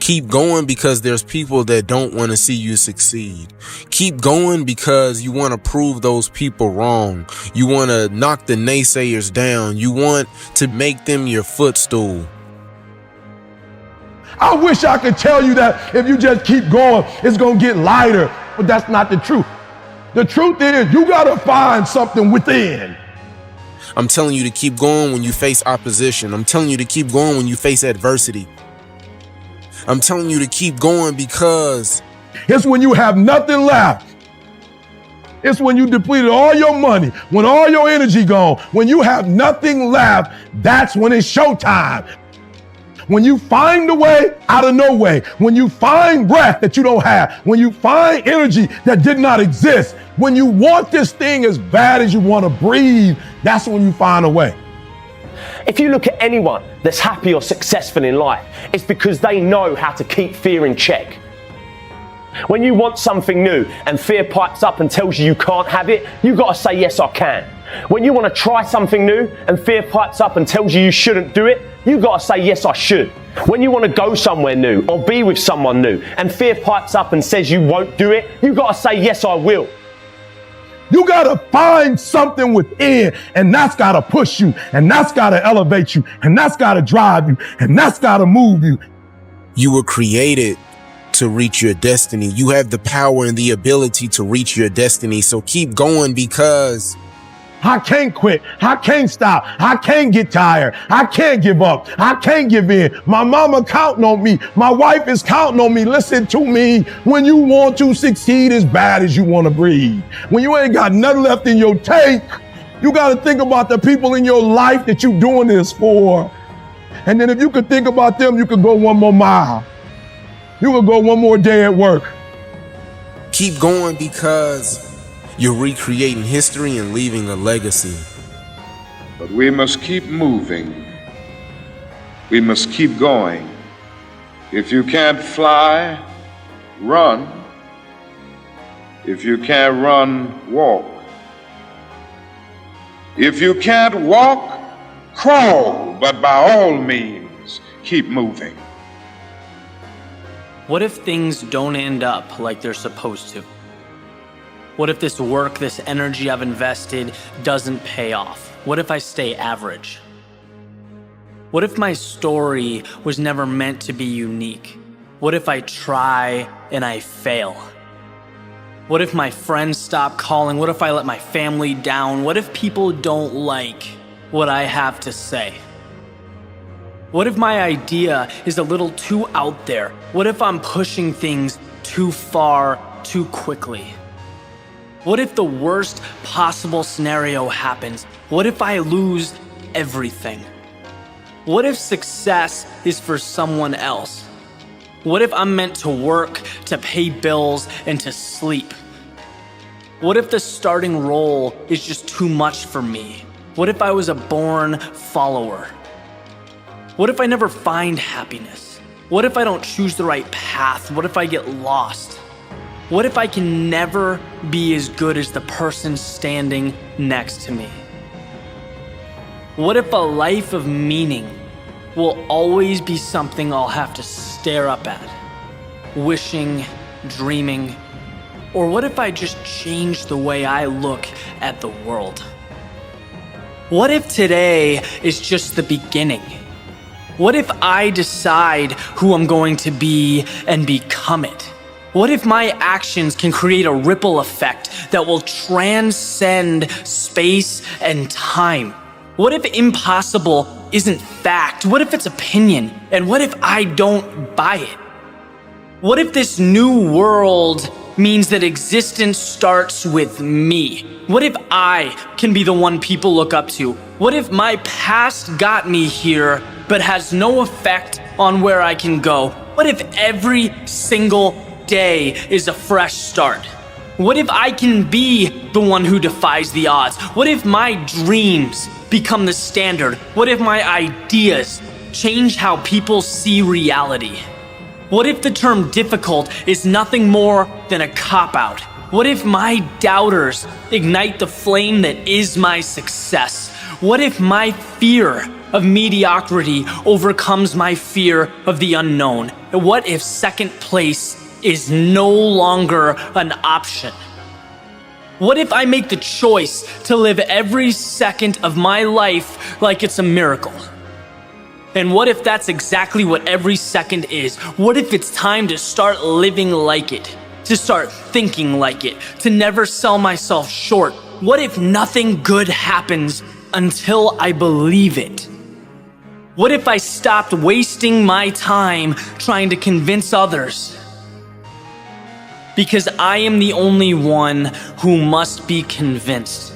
Keep going because there's people that don't want to see you succeed. Keep going because you want to prove those people wrong. You want to knock the naysayers down. You want to make them your footstool. I wish I could tell you that if you just keep going, it's going to get lighter, but that's not the truth. The truth is you got to find something within. I'm telling you to keep going when you face opposition. I'm telling you to keep going when you face adversity. I'm telling you to keep going because it's when you have nothing left. It's when you depleted all your money, when all your energy gone, when you have nothing left, that's when it's showtime. When you find a way out of no way, when you find breath that you don't have, when you find energy that did not exist, when you want this thing as bad as you want to breathe, that's when you find a way. If you look at anyone that's happy or successful in life, it's because they know how to keep fear in check. When you want something new and fear pipes up and tells you can't have it, you got to say, yes, I can. When you want to try something new and fear pipes up and tells you shouldn't do it, you got to say, yes, I should. When you want to go somewhere new or be with someone new and fear pipes up and says you won't do it, you got to say, yes, I will. You got to find something within, and that's got to push you, and that's got to elevate you, and that's got to drive you, and that's got to move you. You were created to reach your destiny. You have the power and the ability to reach your destiny. So keep going because I can't quit. I can't stop. I can't get tired. I can't give up. I can't give in. My mama counting on me. My wife is counting on me. Listen to me. When you want to succeed as bad as you want to breathe, when you ain't got nothing left in your tank, you got to think about the people in your life that you're doing this for. And then if you could think about them, you could go one more mile. You could go one more day at work. Keep going because you're recreating history and leaving a legacy. But we must keep moving. We must keep going. If you can't fly, run. If you can't run, walk. If you can't walk, crawl. But by all means, keep moving. What if things don't end up like they're supposed to? What if this work, this energy I've invested doesn't pay off? What if I stay average? What if my story was never meant to be unique? What if I try and I fail? What if my friends stop calling? What if I let my family down? What if people don't like what I have to say? What if my idea is a little too out there? What if I'm pushing things too far, too quickly? What if the worst possible scenario happens? What if I lose everything? What if success is for someone else? What if I'm meant to work, to pay bills, and to sleep? What if the starting role is just too much for me? What if I was a born follower? What if I never find happiness? What if I don't choose the right path? What if I get lost? What if I can never be as good as the person standing next to me? What if a life of meaning will always be something I'll have to stare up at, wishing, dreaming? Or what if I just change the way I look at the world? What if today is just the beginning? What if I decide who I'm going to be and become it? What if my actions can create a ripple effect that will transcend space and time? What if impossible isn't fact? What if it's opinion? And what if I don't buy it? What if this new world means that existence starts with me? What if I can be the one people look up to? What if my past got me here but has no effect on where I can go? What if every single day is a fresh start? What if I can be the one who defies the odds? What if my dreams become the standard? What if my ideas change how people see reality? What if the term difficult is nothing more than a cop-out? What if my doubters ignite the flame that is my success? What if my fear of mediocrity overcomes my fear of the unknown? What if second place is no longer an option? What if I make the choice to live every second of my life like it's a miracle? And what if that's exactly what every second is? What if it's time to start living like it? To start thinking like it? To never sell myself short? What if nothing good happens until I believe it? What if I stopped wasting my time trying to convince others? Because I am the only one who must be convinced.